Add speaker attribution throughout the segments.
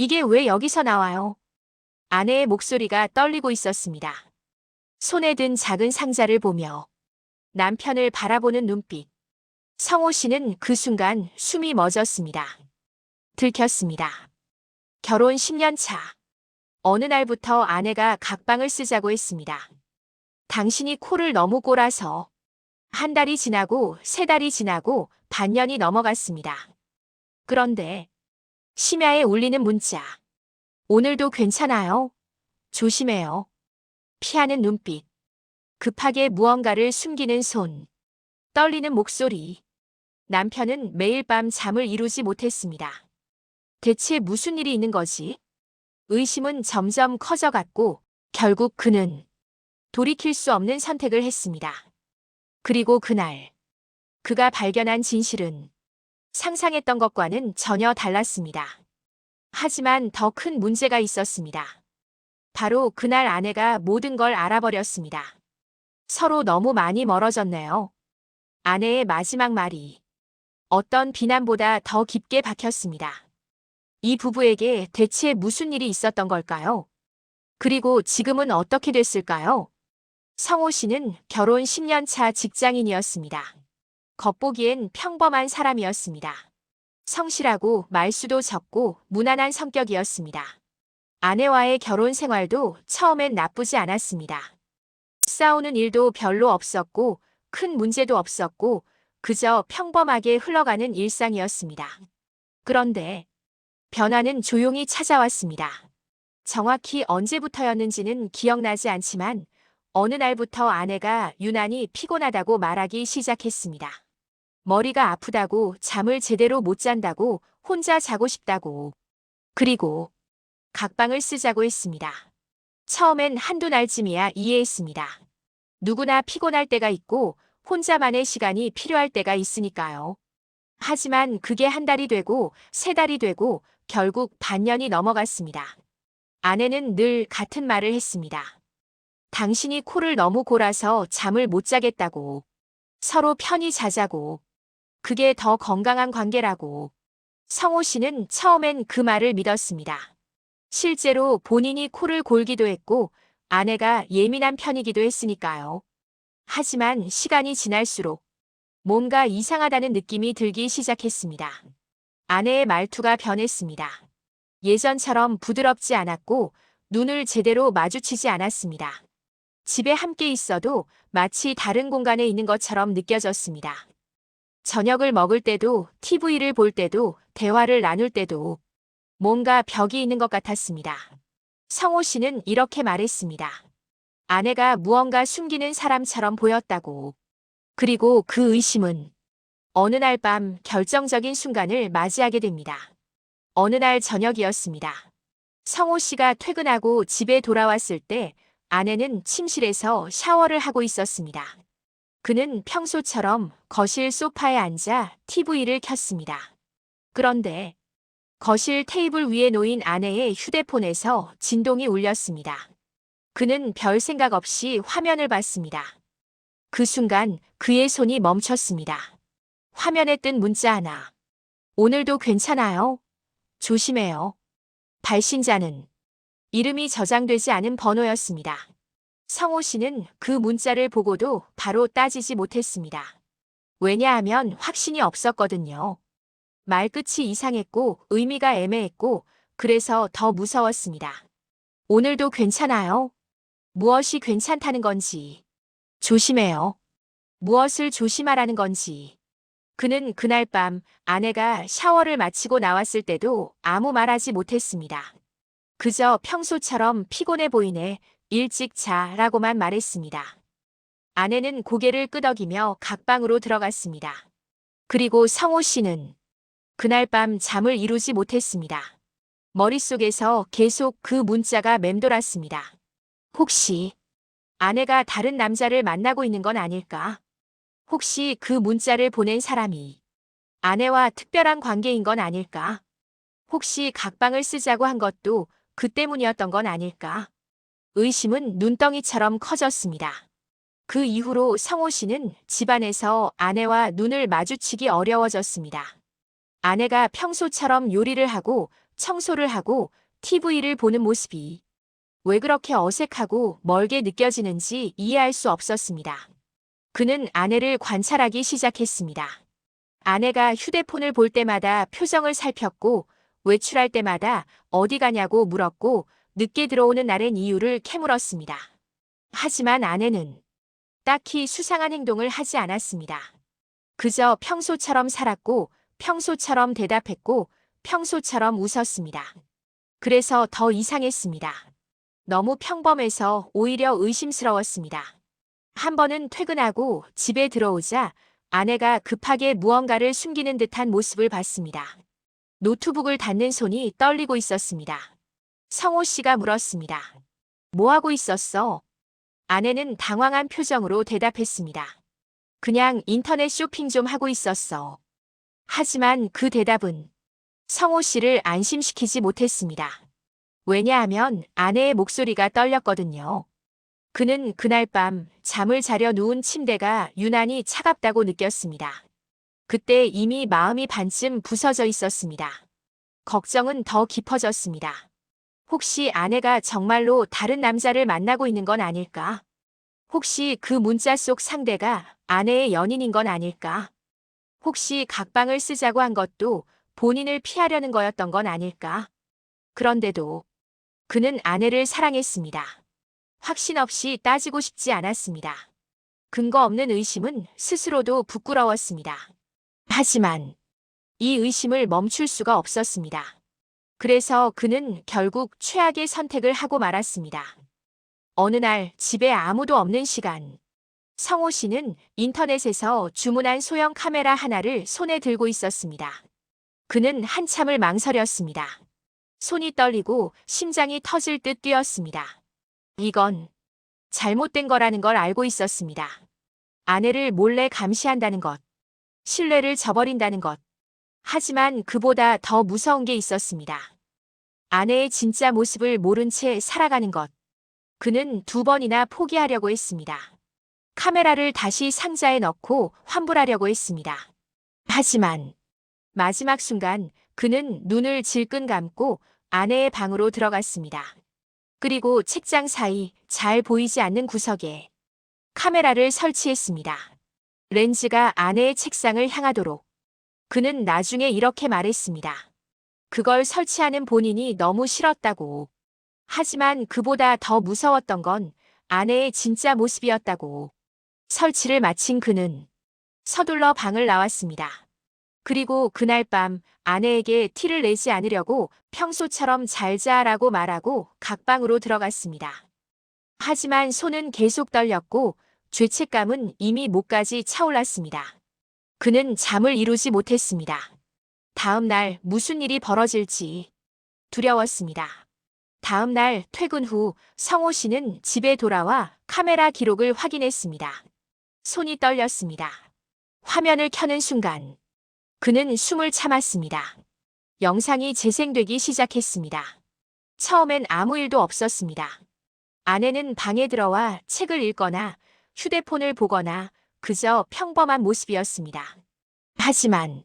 Speaker 1: 이게 왜 여기서 나와요? 아내의 목소리가 떨리고 있었습니다. 손에 든 작은 상자를 보며 남편을 바라보는 눈빛. 성호 씨는 그 순간 숨이 멎었습니다. 들켰습니다. 결혼 10년 차. 어느 날부터 아내가 각방을 쓰자고 했습니다. 당신이 코를 너무 골아서. 한 달이 지나고 세 달이 지나고 반년이 넘어갔습니다. 그런데 심야에 울리는 문자. 오늘도 괜찮아요? 조심해요. 피하는 눈빛. 급하게 무언가를 숨기는 손. 떨리는 목소리. 남편은 매일 밤 잠을 이루지 못했습니다. 대체 무슨 일이 있는 거지? 의심은 점점 커져갔고 결국 그는 돌이킬 수 없는 선택을 했습니다. 그리고 그날 그가 발견한 진실은 상상했던 것과는 전혀 달랐습니다. 하지만 더 큰 문제가 있었습니다. 바로 그날 아내가 모든 걸 알아버렸습니다. 서로 너무 많이 멀어졌네요. 아내의 마지막 말이 어떤 비난보다 더 깊게 박혔습니다. 이 부부에게 대체 무슨 일이 있었던 걸까요? 그리고 지금은 어떻게 됐을까요? 성호 씨는 결혼 10년 차 직장인이었습니다. 겉보기엔 평범한 사람이었습니다. 성실하고 말수도 적고 무난한 성격이었습니다. 아내와의 결혼 생활도 처음엔 나쁘지 않았습니다. 싸우는 일도 별로 없었고 큰 문제도 없었고 그저 평범하게 흘러가는 일상이었습니다. 그런데 변화는 조용히 찾아왔습니다. 정확히 언제부터였는지는 기억나지 않지만 어느 날부터 아내가 유난히 피곤하다고 말하기 시작했습니다. 머리가 아프다고, 잠을 제대로 못 잔다고, 혼자 자고 싶다고. 그리고 각방을 쓰자고 했습니다. 처음엔 한두 날쯤이야 이해했습니다. 누구나 피곤할 때가 있고 혼자만의 시간이 필요할 때가 있으니까요. 하지만 그게 한 달이 되고 세 달이 되고 결국 반년이 넘어갔습니다. 아내는 늘 같은 말을 했습니다. 당신이 코를 너무 골아서 잠을 못 자겠다고. 서로 편히 자자고. 그게 더 건강한 관계라고. 성호 씨는 처음엔 그 말을 믿었습니다. 실제로 본인이 코를 골기도 했고 아내가 예민한 편이기도 했으니까요. 하지만 시간이 지날수록 뭔가 이상하다는 느낌이 들기 시작했습니다. 아내의 말투가 변했습니다. 예전처럼 부드럽지 않았고 눈을 제대로 마주치지 않았습니다. 집에 함께 있어도 마치 다른 공간에 있는 것처럼 느껴졌습니다. 저녁을 먹을 때도, TV를 볼 때도, 대화를 나눌 때도 뭔가 벽이 있는 것 같았습니다. 성호 씨는 이렇게 말했습니다. 아내가 무언가 숨기는 사람처럼 보였다고. 그리고 그 의심은 어느 날 밤 결정적인 순간을 맞이하게 됩니다. 어느 날 저녁이었습니다. 성호 씨가 퇴근하고 집에 돌아왔을 때 아내는 침실에서 샤워를 하고 있었습니다. 그는 평소처럼 거실 소파에 앉아 TV를 켰습니다. 그런데 거실 테이블 위에 놓인 아내의 휴대폰에서 진동이 울렸습니다. 그는 별 생각 없이 화면을 봤습니다. 그 순간 그의 손이 멈췄습니다. 화면에 뜬 문자 하나. 오늘도 괜찮아요? 조심해요. 발신자는 이름이 저장되지 않은 번호였습니다. 성호 씨는 그 문자를 보고도 바로 따지지 못했습니다. 왜냐하면 확신이 없었거든요. 말끝이 이상했고 의미가 애매했고 그래서 더 무서웠습니다. 오늘도 괜찮아요? 무엇이 괜찮다는 건지. 조심해요. 무엇을 조심하라는 건지. 그는 그날 밤 아내가 샤워를 마치고 나왔을 때도 아무 말하지 못했습니다. 그저 평소처럼 피곤해 보이네, 일찍 자라고만 말했습니다. 아내는 고개를 끄덕이며 각방으로 들어갔습니다. 그리고 성호 씨는 그날 밤 잠을 이루지 못했습니다. 머릿속에서 계속 그 문자가 맴돌았습니다. 혹시 아내가 다른 남자를 만나고 있는 건 아닐까? 혹시 그 문자를 보낸 사람이 아내와 특별한 관계인 건 아닐까? 혹시 각방을 쓰자고 한 것도 그 때문이었던 건 아닐까? 의심은 눈덩이처럼 커졌습니다. 그 이후로 성호 씨는 집안에서 아내와 눈을 마주치기 어려워졌습니다. 아내가 평소처럼 요리를 하고 청소를 하고 TV를 보는 모습이 왜 그렇게 어색하고 멀게 느껴지는지 이해할 수 없었습니다. 그는 아내를 관찰하기 시작했습니다. 아내가 휴대폰을 볼 때마다 표정을 살폈고 외출할 때마다 어디 가냐고 물었고 늦게 들어오는 날엔 이유를 캐물었습니다. 하지만 아내는 딱히 수상한 행동을 하지 않았습니다. 그저 평소처럼 살았고 평소처럼 대답했고 평소처럼 웃었습니다. 그래서 더 이상했습니다. 너무 평범해서 오히려 의심스러웠습니다. 한 번은 퇴근하고 집에 들어오자 아내가 급하게 무언가를 숨기는 듯한 모습을 봤습니다. 노트북을 닫는 손이 떨리고 있었습니다. 성호 씨가 물었습니다. 뭐 하고 있었어? 아내는 당황한 표정으로 대답했습니다. 그냥 인터넷 쇼핑 좀 하고 있었어. 하지만 그 대답은 성호 씨를 안심시키지 못했습니다. 왜냐하면 아내의 목소리가 떨렸거든요. 그는 그날 밤 잠을 자려 누운 침대가 유난히 차갑다고 느꼈습니다. 그때 이미 마음이 반쯤 부서져 있었습니다. 걱정은 더 깊어졌습니다. 혹시 아내가 정말로 다른 남자를 만나고 있는 건 아닐까? 혹시 그 문자 속 상대가 아내의 연인인 건 아닐까? 혹시 각방을 쓰자고 한 것도 본인을 피하려는 거였던 건 아닐까? 그런데도 그는 아내를 사랑했습니다. 확신 없이 따지고 싶지 않았습니다. 근거 없는 의심은 스스로도 부끄러웠습니다. 하지만 이 의심을 멈출 수가 없었습니다. 그래서 그는 결국 최악의 선택을 하고 말았습니다. 어느 날 집에 아무도 없는 시간, 성호 씨는 인터넷에서 주문한 소형 카메라 하나를 손에 들고 있었습니다. 그는 한참을 망설였습니다. 손이 떨리고 심장이 터질 듯 뛰었습니다. 이건 잘못된 거라는 걸 알고 있었습니다. 아내를 몰래 감시한다는 것, 신뢰를 저버린다는 것. 하지만 그보다 더 무서운 게 있었습니다. 아내의 진짜 모습을 모른 채 살아가는 것. 그는 2번이나 포기하려고 했습니다. 카메라를 다시 상자에 넣고 환불하려고 했습니다. 하지만 마지막 순간 그는 눈을 질끈 감고 아내의 방으로 들어갔습니다. 그리고 책장 사이 잘 보이지 않는 구석에 카메라를 설치했습니다. 렌즈가 아내의 책상을 향하도록. 그는 나중에 이렇게 말했습니다. 그걸 설치하는 본인이 너무 싫었다고. 하지만 그보다 더 무서웠던 건 아내의 진짜 모습이었다고. 설치를 마친 그는 서둘러 방을 나왔습니다. 그리고 그날 밤 아내에게 티를 내지 않으려고 평소처럼 잘 자라고 말하고 각방으로 들어갔습니다. 하지만 손은 계속 떨렸고 죄책감은 이미 목까지 차올랐습니다. 그는 잠을 이루지 못했습니다. 다음 날 무슨 일이 벌어질지 두려웠습니다. 다음 날 퇴근 후 성호 씨는 집에 돌아와 카메라 기록을 확인했습니다. 손이 떨렸습니다. 화면을 켜는 순간 그는 숨을 참았습니다. 영상이 재생되기 시작했습니다. 처음엔 아무 일도 없었습니다. 아내는 방에 들어와 책을 읽거나 휴대폰을 보거나 그저 평범한 모습이었습니다. 하지만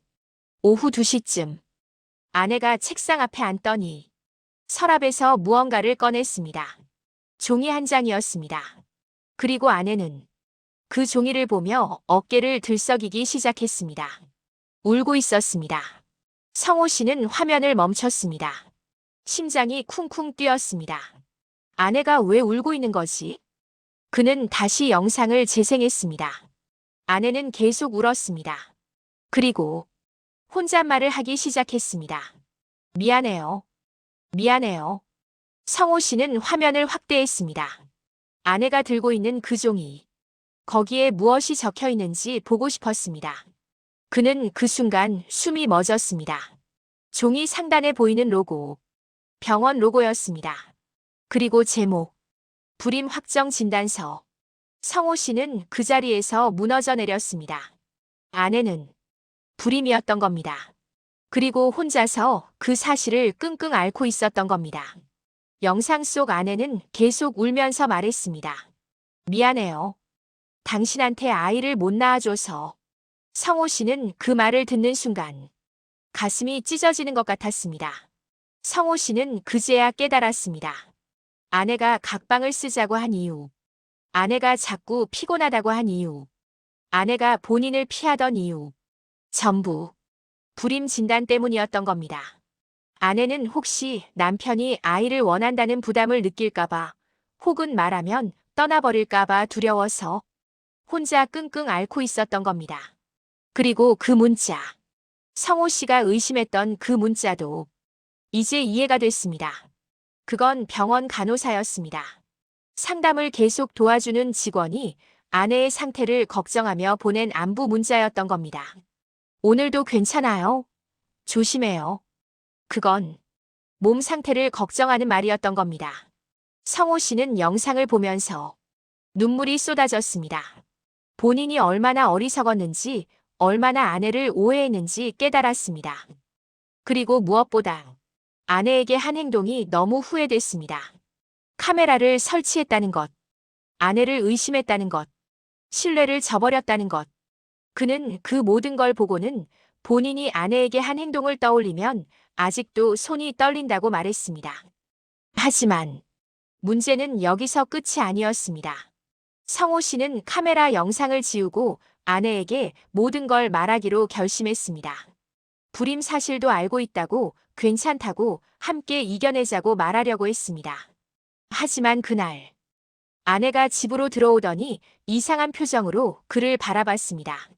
Speaker 1: 오후 2시쯤 아내가 책상 앞에 앉더니 서랍에서 무언가를 꺼냈습니다. 종이 한 장이었습니다. 그리고 아내는 그 종이를 보며 어깨를 들썩이기 시작했습니다. 울고 있었습니다. 성호 씨는 화면을 멈췄습니다. 심장이 쿵쿵 뛰었습니다. 아내가 왜 울고 있는 거지? 그는 다시 영상을 재생했습니다. 아내는 계속 울었습니다. 그리고 혼잣말을 하기 시작했습니다. 미안해요. 미안해요. 성호 씨는 화면을 확대했습니다. 아내가 들고 있는 그 종이. 거기에 무엇이 적혀 있는지 보고 싶었습니다. 그는 그 순간 숨이 멎었습니다. 종이 상단에 보이는 로고. 병원 로고였습니다. 그리고 제목. 불임 확정 진단서. 성호 씨는 그 자리에서 무너져 내렸습니다. 아내는 불임이었던 겁니다. 그리고 혼자서 그 사실을 끙끙 앓고 있었던 겁니다. 영상 속 아내는 계속 울면서 말했습니다. 미안해요. 당신한테 아이를 못 낳아줘서. 성호 씨는 그 말을 듣는 순간 가슴이 찢어지는 것 같았습니다. 성호 씨는 그제야 깨달았습니다. 아내가 각방을 쓰자고 한 이유, 아내가 자꾸 피곤하다고 한 이유, 아내가 본인을 피하던 이유, 전부 불임 진단 때문이었던 겁니다. 아내는 혹시 남편이 아이를 원한다는 부담을 느낄까봐, 혹은 말하면 떠나버릴까봐 두려워서 혼자 끙끙 앓고 있었던 겁니다. 그리고 그 문자, 성호 씨가 의심했던 그 문자도 이제 이해가 됐습니다. 그건 병원 간호사였습니다. 상담을 계속 도와주는 직원이 아내의 상태를 걱정하며 보낸 안부 문자였던 겁니다. 오늘도 괜찮아요? 조심해요. 그건 몸 상태를 걱정하는 말이었던 겁니다. 성호 씨는 영상을 보면서 눈물이 쏟아졌습니다. 본인이 얼마나 어리석었는지, 얼마나 아내를 오해했는지 깨달았습니다. 그리고 무엇보다 아내에게 한 행동이 너무 후회됐습니다. 카메라를 설치했다는 것, 아내를 의심했다는 것, 신뢰를 저버렸다는 것. 그는 그 모든 걸 보고는 본인이 아내에게 한 행동을 떠올리면 아직도 손이 떨린다고 말했습니다. 하지만 문제는 여기서 끝이 아니었습니다. 성호 씨는 카메라 영상을 지우고 아내에게 모든 걸 말하기로 결심했습니다. 불임 사실도 알고 있다고, 괜찮다고, 함께 이겨내자고 말하려고 했습니다. 하지만 그날 아내가 집으로 들어오더니 이상한 표정으로 그를 바라봤습니다.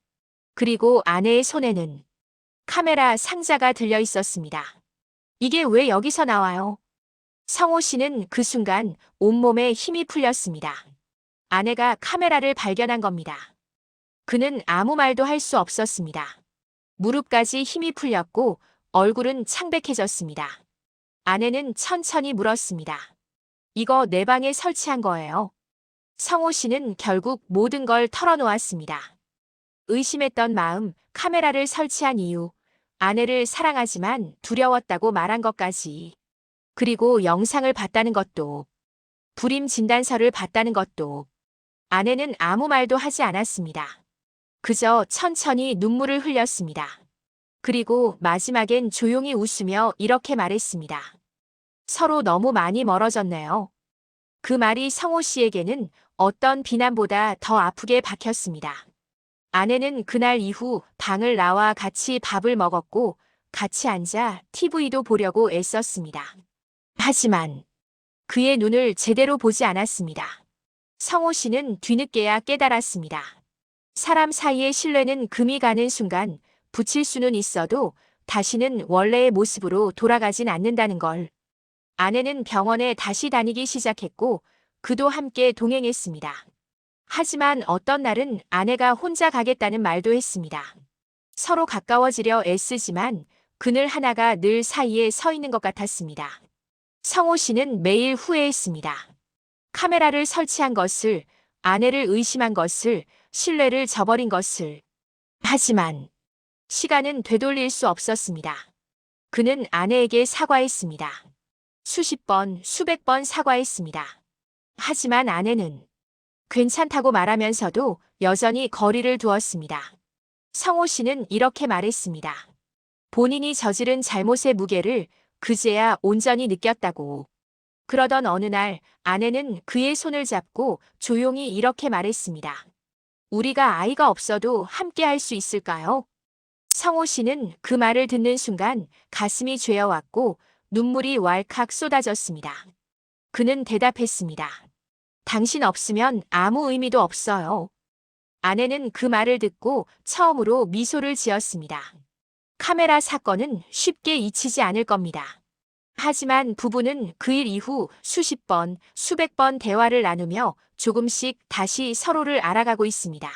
Speaker 1: 그리고 아내의 손에는 카메라 상자가 들려 있었습니다. 이게 왜 여기서 나와요? 성호 씨는 그 순간 온몸에 힘이 풀렸습니다. 아내가 카메라를 발견한 겁니다. 그는 아무 말도 할 수 없었습니다. 무릎까지 힘이 풀렸고 얼굴은 창백해졌습니다. 아내는 천천히 물었습니다. 이거 내 방에 설치한 거예요. 성호 씨는 결국 모든 걸 털어놓았습니다. 의심했던 마음, 카메라를 설치한 이유, 아내를 사랑하지만 두려웠다고 말한 것까지, 그리고 영상을 봤다는 것도, 불임 진단서를 봤다는 것도. 아내는 아무 말도 하지 않았습니다. 그저 천천히 눈물을 흘렸습니다. 그리고 마지막엔 조용히 웃으며 이렇게 말했습니다. 서로 너무 많이 멀어졌네요. 그 말이 성호 씨에게는 어떤 비난보다 더 아프게 박혔습니다. 아내는 그날 이후 방을 나와 같이 밥을 먹었고 같이 앉아 TV도 보려고 애썼습니다. 하지만 그의 눈을 제대로 보지 않았습니다. 성호 씨는 뒤늦게야 깨달았습니다. 사람 사이의 신뢰는 금이 가는 순간 붙일 수는 있어도 다시는 원래의 모습으로 돌아가진 않는다는 걸. 아내는 병원에 다시 다니기 시작했고 그도 함께 동행했습니다. 하지만 어떤 날은 아내가 혼자 가겠다는 말도 했습니다. 서로 가까워지려 애쓰지만 그늘 하나가 늘 사이에 서 있는 것 같았습니다. 성호 씨는 매일 후회했습니다. 카메라를 설치한 것을, 아내를 의심한 것을, 신뢰를 저버린 것을. 하지만 시간은 되돌릴 수 없었습니다. 그는 아내에게 사과했습니다. 수십 번, 수백 번 사과했습니다. 하지만 아내는 괜찮다고 말하면서도 여전히 거리를 두었습니다. 성호 씨는 이렇게 말했습니다. 본인이 저지른 잘못의 무게를 그제야 온전히 느꼈다고. 그러던 어느 날 아내는 그의 손을 잡고 조용히 이렇게 말했습니다. 우리가 아이가 없어도 함께 할 수 있을까요? 성호 씨는 그 말을 듣는 순간 가슴이 죄어왔고 눈물이 왈칵 쏟아졌습니다. 그는 대답했습니다. 당신 없으면 아무 의미도 없어요. 아내는 그 말을 듣고 처음으로 미소를 지었습니다. 카메라 사건은 쉽게 잊히지 않을 겁니다. 하지만 부부는 그 일 이후 수십 번, 수백 번 대화를 나누며 조금씩 다시 서로를 알아가고 있습니다.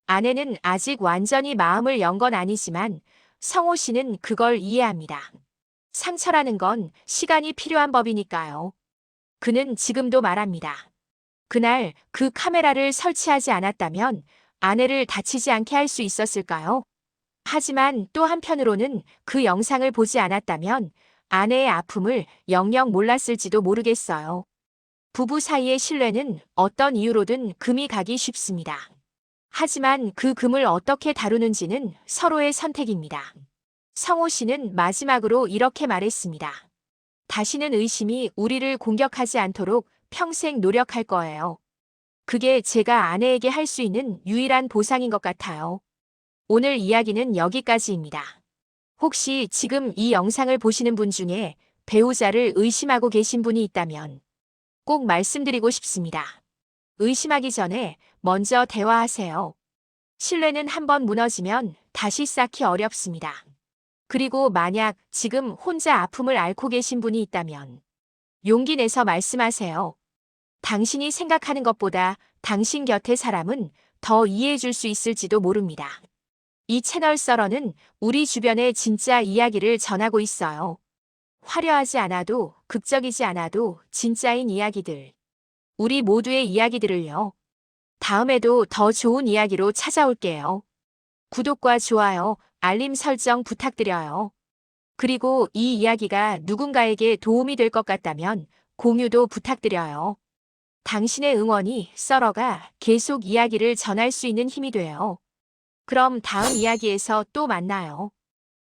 Speaker 1: 아내는 아직 완전히 마음을 연 건 아니지만 성호 씨는 그걸 이해합니다. 상처라는 건 시간이 필요한 법이니까요. 그는 지금도 말합니다. 그날 그 카메라를 설치하지 않았다면 아내를 다치지 않게 할 수 있었을까요? 하지만 또 한편으로는 그 영상을 보지 않았다면 아내의 아픔을 영영 몰랐을지도 모르겠어요. 부부 사이의 신뢰는 어떤 이유로든 금이 가기 쉽습니다. 하지만 그 금을 어떻게 다루는지는 서로의 선택입니다. 성호 씨는 마지막으로 이렇게 말했습니다. 다시는 의심이 우리를 공격하지 않도록 평생 노력할 거예요. 그게 제가 아내에게 할 수 있는 유일한 보상인 것 같아요. 오늘 이야기는 여기까지입니다. 혹시 지금 이 영상을 보시는 분 중에 배우자를 의심하고 계신 분이 있다면 꼭 말씀드리고 싶습니다. 의심하기 전에 먼저 대화하세요. 신뢰는 한번 무너지면 다시 쌓기 어렵습니다. 그리고 만약 지금 혼자 아픔을 앓고 계신 분이 있다면 용기 내서 말씀하세요. 당신이 생각하는 것보다 당신 곁의 사람은 더 이해해 줄 수 있을지도 모릅니다. 이 채널 썰어는 우리 주변의 진짜 이야기를 전하고 있어요. 화려하지 않아도 극적이지 않아도 진짜인 이야기들. 우리 모두의 이야기들을요. 다음에도 더 좋은 이야기로 찾아올게요. 구독과 좋아요, 알림 설정 부탁드려요. 그리고 이 이야기가 누군가에게 도움이 될 것 같다면 공유도 부탁드려요. 당신의 응원이 썰어가 계속 이야기를 전할 수 있는 힘이 돼요. 그럼 다음 이야기에서 또 만나요.